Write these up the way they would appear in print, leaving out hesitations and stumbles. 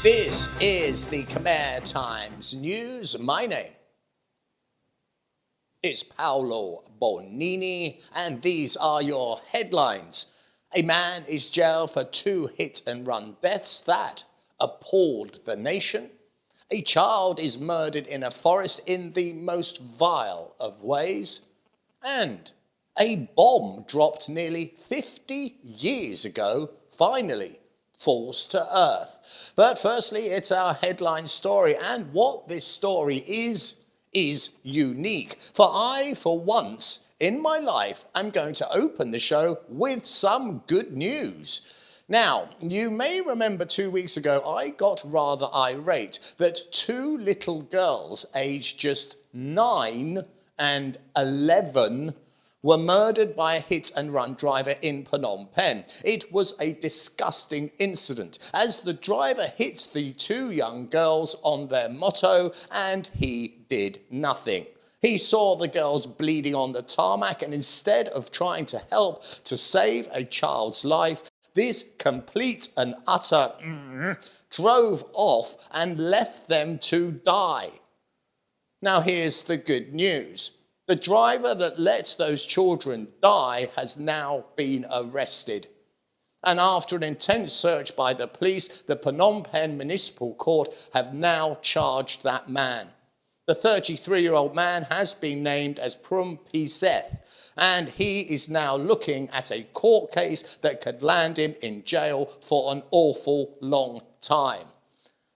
This is the Khmer Times News. My name is Paolo Bonini, and these are your headlines. A man is jailed for 2 hit-and-run deaths that appalled the nation. A child is murdered in a forest in the most vile of ways. And a bomb dropped nearly 50 years ago finally falls to earth. But firstly, it's our headline story, and what this story is unique. For I, for once in my life, am going to open the show with some good news. Now, you may remember 2 weeks ago, I got rather irate that 2 little girls aged just 9 and 11 were murdered by a hit-and-run driver in Phnom Penh. It was a disgusting incident, as the driver hit the 2 young girls on their motto, and he did nothing. He saw the girls bleeding on the tarmac, and instead of trying to help to save a child's life, this complete and utter drove off and left them to die. Now here's the good news. The driver that let those children die has now been arrested. And after an intense search by the police, the Phnom Penh Municipal Court have now charged that man. The 33-year-old man has been named as Prum Piseth, and he is now looking at a court case that could land him in jail for an awful long time.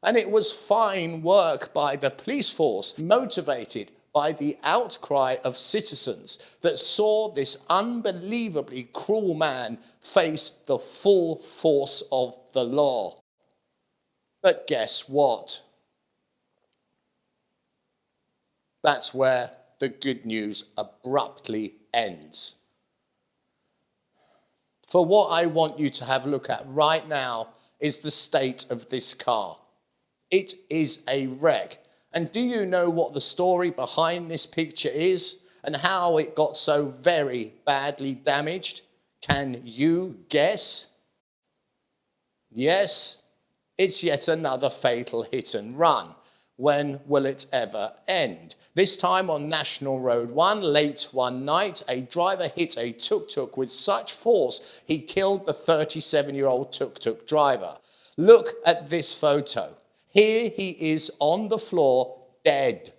And it was fine work by the police force, motivated by the outcry of citizens that saw this unbelievably cruel man face the full force of the law. But guess what? That's where the good news abruptly ends. For what I want you to have a look at right now is the state of this car. It is a wreck. And do you know what the story behind this picture is and how it got so very badly damaged? Can you guess? Yes, it's yet another fatal hit and run. When will it ever end? This time on National Road 1, late one night, a driver hit a tuk-tuk with such force he killed the 37-year-old tuk-tuk driver. Look at this photo. Here he is on the floor, dead.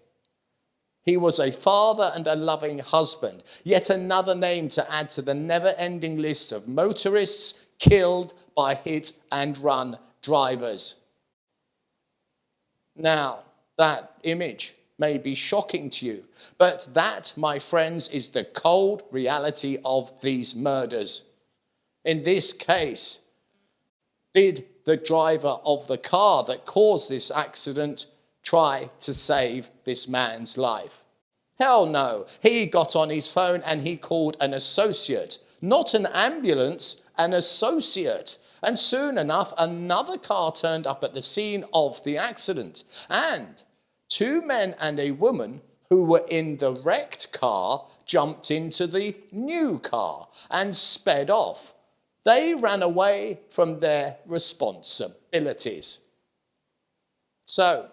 He was a father and a loving husband, yet another name to add to the never-ending list of motorists killed by hit-and-run drivers. Now, that image may be shocking to you, but that, my friends, is the cold reality of these murders. In this case, did the driver of the car that caused this accident try to save this man's life? Hell no. He got on his phone and he called an associate, not an ambulance, an associate. And soon enough, another car turned up at the scene of the accident. And 2 men and a woman who were in the wrecked car jumped into the new car and sped off. They ran away from their responsibilities. So,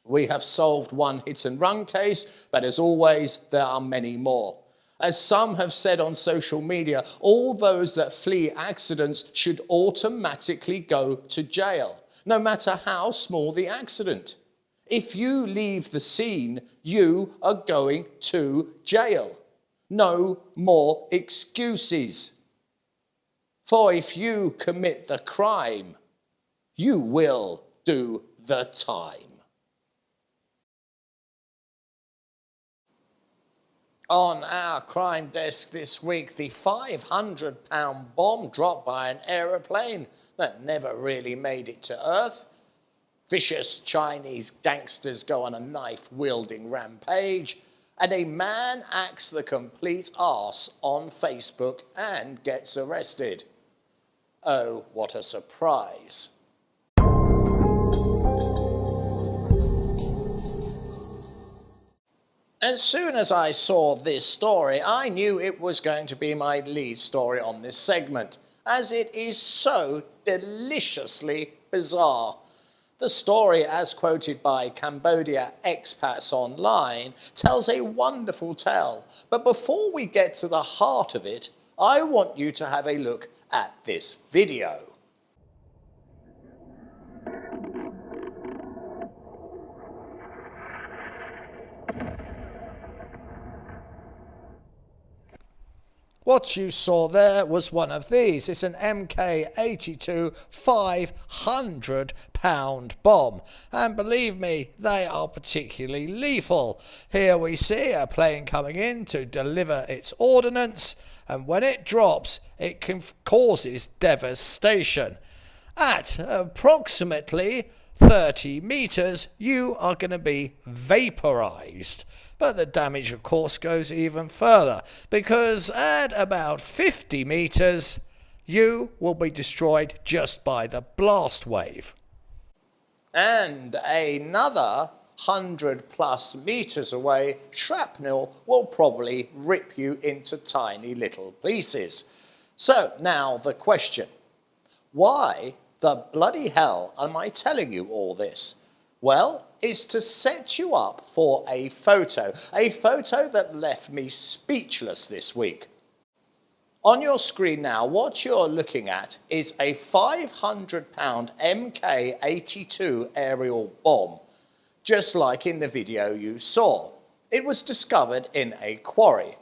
we have solved one hit-and-run case, but as always, there are many more. As some have said on social media, all those that flee accidents should automatically go to jail, no matter how small the accident. If you leave the scene, you are going to jail. No more excuses. For if you commit the crime, you will do the time. On our crime desk this week, the £500 bomb dropped by an aeroplane that never really made it to Earth. Vicious Chinese gangsters go on a knife-wielding rampage. And a man acts the complete arse on Facebook and gets arrested. Oh, what a surprise. As soon as I saw this story, I knew it was going to be my lead story on this segment, as it is so deliciously bizarre. The story, as quoted by Cambodia Expats Online, tells a wonderful tale. But before we get to the heart of it, I want you to have a look at this video. What you saw there was one of these. It's an Mk-82 500-pound bomb. And believe me, they are particularly lethal. Here we see a plane coming in to deliver its ordnance, and when it drops, it causes devastation. At approximately 30 meters, you are going to be vaporized. But the damage, of course, goes even further, because at about 50 meters, you will be destroyed just by the blast wave. And another 100+ meters away, shrapnel will probably rip you into tiny little pieces. So now the question, why the bloody hell am I telling you all this? Well, it's to set you up for a photo that left me speechless this week. On your screen now, what you're looking at is a 500-pound Mk-82 aerial bomb, just like in the video you saw. It was discovered in a quarry.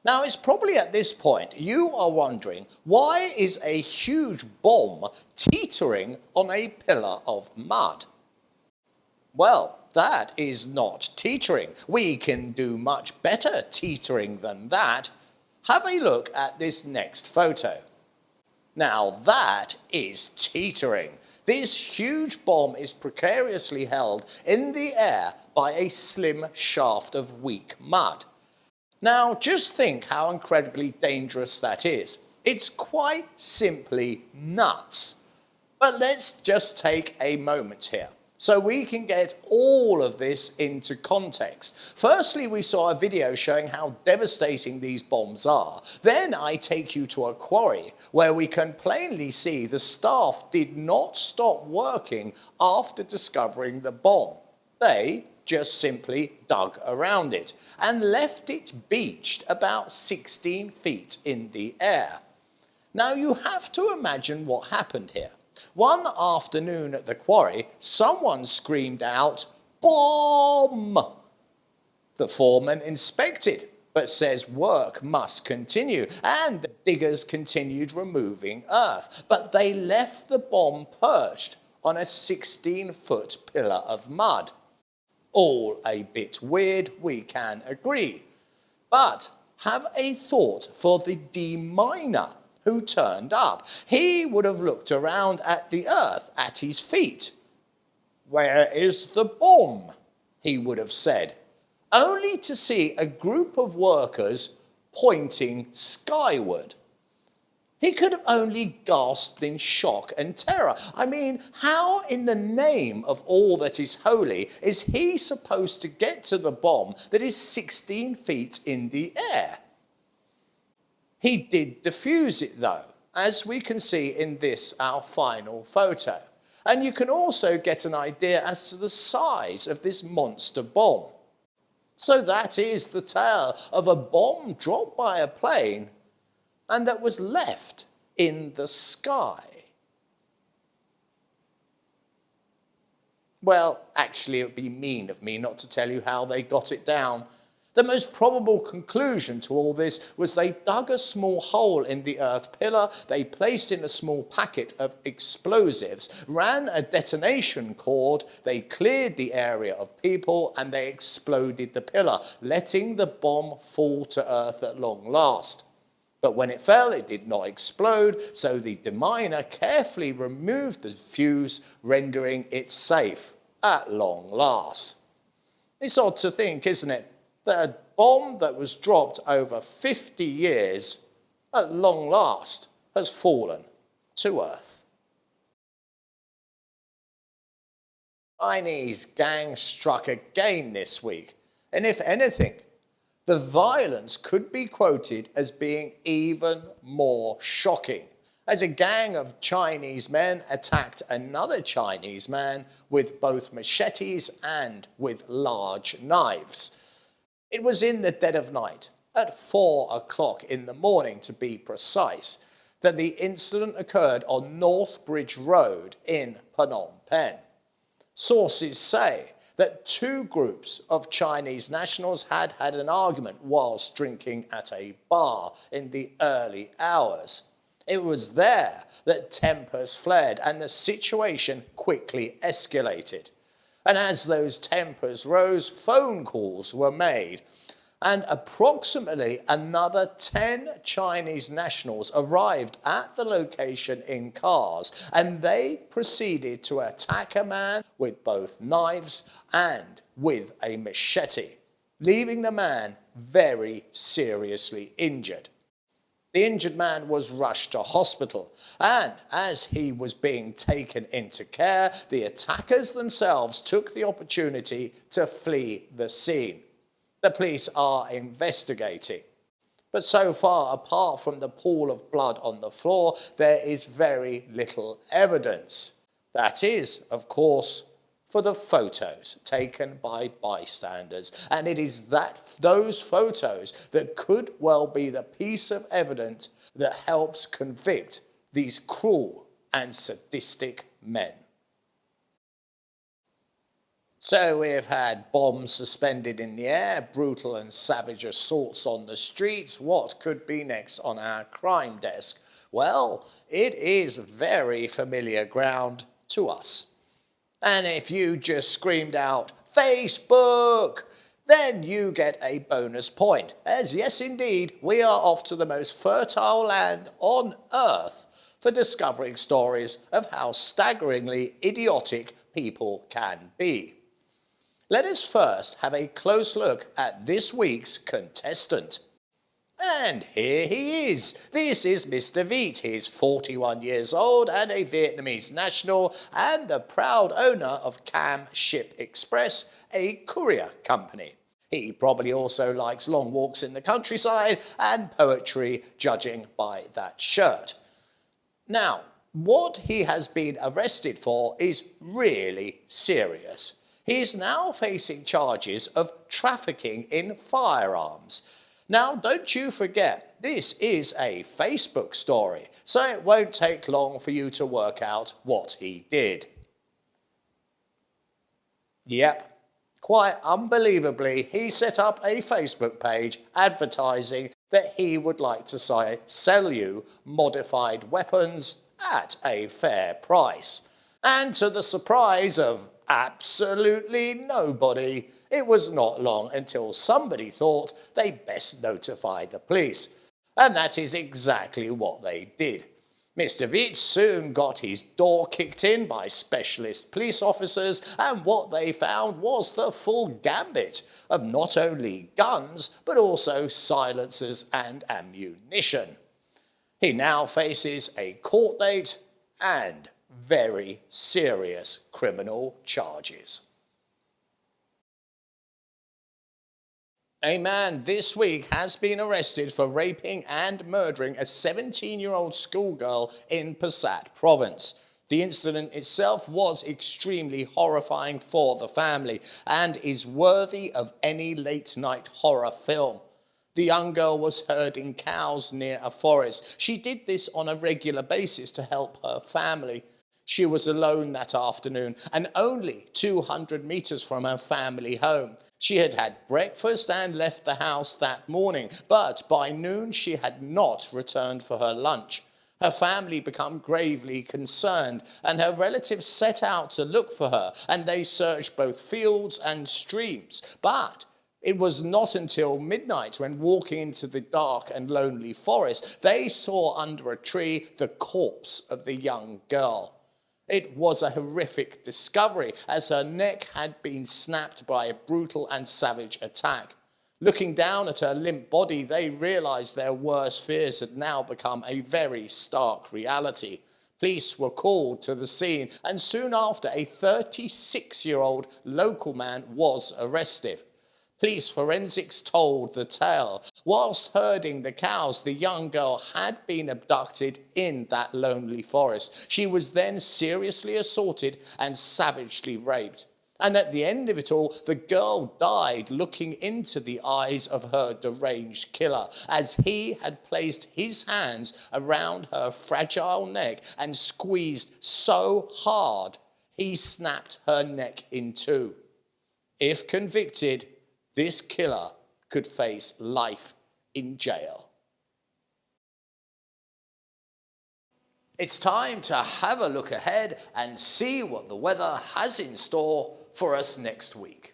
Now, it's probably at this point you are wondering, why is a huge bomb teetering on a pillar of mud? Well, that is not teetering. We can do much better teetering than that. Have a look at this next photo. Now that is teetering. This huge bomb is precariously held in the air by a slim shaft of weak mud. Now just think how incredibly dangerous that is. It's quite simply nuts. But let's just take a moment here, so we can get all of this into context. Firstly, we saw a video showing how devastating these bombs are. Then I take you to a quarry where we can plainly see the staff did not stop working after discovering the bomb. They just simply dug around it and left it beached about 16 feet in the air. Now you have to imagine what happened here. One afternoon at the quarry, someone screamed out, "Bomb!" The foreman inspected, but says work must continue, and the diggers continued removing earth, but they left the bomb perched on a 16-foot pillar of mud. All a bit weird, we can agree. But have a thought for the deminer who turned up. He would have looked around at the earth at his feet. "Where is the bomb?" he would have said, only to see a group of workers pointing skyward. He could have only gasped in shock and terror. I mean, how in the name of all that is holy is he supposed to get to the bomb that is 16 feet in the air? He did defuse it though, as we can see in this, our final photo. And you can also get an idea as to the size of this monster bomb. So that is the tale of a bomb dropped by a plane and that was left in the sky. Well, actually, it would be mean of me not to tell you how they got it down. The most probable conclusion to all this was they dug a small hole in the earth pillar, they placed in a small packet of explosives, ran a detonation cord, they cleared the area of people, and they exploded the pillar, letting the bomb fall to earth at long last. But when it fell, it did not explode, so the deminer carefully removed the fuse, rendering it safe at long last. It's odd to think, isn't it, that a bomb that was dropped over 50 years, at long last, has fallen to earth. Chinese gang struck again this week, and if anything, the violence could be quoted as being even more shocking. as a gang of Chinese men attacked another Chinese man with both machetes and with large knives. It was in the dead of night, at 4 o'clock in the morning to be precise, that the incident occurred on North Bridge Road in Phnom Penh. Sources say that two groups of Chinese nationals had had an argument whilst drinking at a bar in the early hours. It was there that tempers flared and the situation quickly escalated. And as those tempers rose, phone calls were made, and approximately another 10 Chinese nationals arrived at the location in cars, and they proceeded to attack a man with both knives and with a machete, leaving the man very seriously injured. The injured man was rushed to hospital, and as he was being taken into care, the attackers themselves took the opportunity to flee the scene. The police are investigating. But so far, apart from the pool of blood on the floor, there is very little evidence. That is, of course, for the photos taken by bystanders. And it is those photos that could well be the piece of evidence that helps convict these cruel and sadistic men. So we've had bombs suspended in the air, brutal and savage assaults on the streets. What could be next on our crime desk? Well, it is very familiar ground to us. And if you just screamed out, Facebook, then you get a bonus point. As yes, indeed, we are off to the most fertile land on earth for discovering stories of how staggeringly idiotic people can be. Let us first have a close look at this week's contestant. And here he is. This is Mr. Viet. He's 41 years old and a Vietnamese national and the proud owner of Cam Ship Express, a courier company. He probably also likes long walks in the countryside and poetry, judging by that shirt. Now, what he has been arrested for is really serious. He is now facing charges of trafficking in firearms. Now, don't you forget, this is a Facebook story, so it won't take long for you to work out what he did. Yep, quite unbelievably, he set up a Facebook page advertising that he would like to sell you modified weapons at a fair price. And to the surprise of absolutely nobody, it was not long until somebody thought they'd best notify the police. And that is exactly what they did. Mr. Viet soon got his door kicked in by specialist police officers, and what they found was the full gambit of not only guns, but also silencers and ammunition. He now faces a court date and very serious criminal charges. A man this week has been arrested for raping and murdering a 17-year-old schoolgirl in Pasat province. The incident itself was extremely horrifying for the family and is worthy of any late-night horror film. The young girl was herding cows near a forest. She did this on a regular basis to help her family. She was alone that afternoon and only 200 meters from her family home. She had had breakfast and left the house that morning, but by noon she had not returned for her lunch. Her family became gravely concerned, and her relatives set out to look for her, and they searched both fields and streams. But it was not until midnight, when walking into the dark and lonely forest, they saw under a tree the corpse of the young girl. It was a horrific discovery, as her neck had been snapped by a brutal and savage attack. Looking down at her limp body, they realized their worst fears had now become a very stark reality. Police were called to the scene, and soon after, a 36-year-old local man was arrested. Police forensics told the tale. Whilst herding the cows, the young girl had been abducted in that lonely forest. She was then seriously assaulted and savagely raped. And at the end of it all, the girl died looking into the eyes of her deranged killer, as he had placed his hands around her fragile neck and squeezed so hard he snapped her neck in two. If convicted, this killer could face life in jail. It's time to have a look ahead and see what the weather has in store for us next week.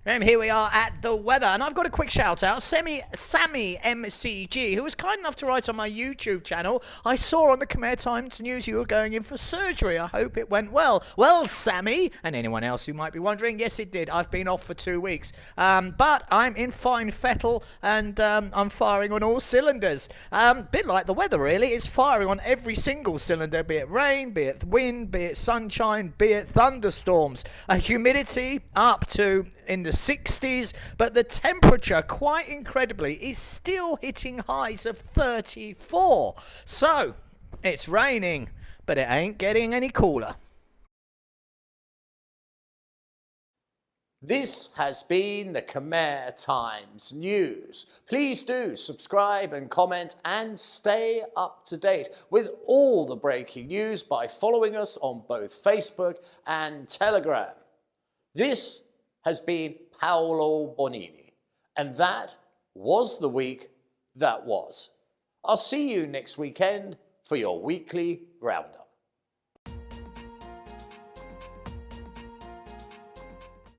And here we are at the weather, and I've got a quick shout out. Sammy MCG, who was kind enough to write on my YouTube channel. I saw on the Khmer Times news you were going in for surgery. I hope it went well. Well, Sammy, and anyone else who might be wondering, yes, it did. I've been off for 2 weeks, but I'm in fine fettle, and I'm firing on all cylinders. Bit like the weather, really. It's firing on every single cylinder, be it rain, be it wind, be it sunshine, be it thunderstorms. Humidity up to in the 60s, but the temperature, quite incredibly, is still hitting highs of 34. So, it's raining, but it ain't getting any cooler. This has been the Khmer Times News. Please do subscribe and comment and stay up to date with all the breaking news by following us on both Facebook and Telegram. This has been Paolo Bonini, and that was the week that was. I'll see you next weekend for your weekly roundup.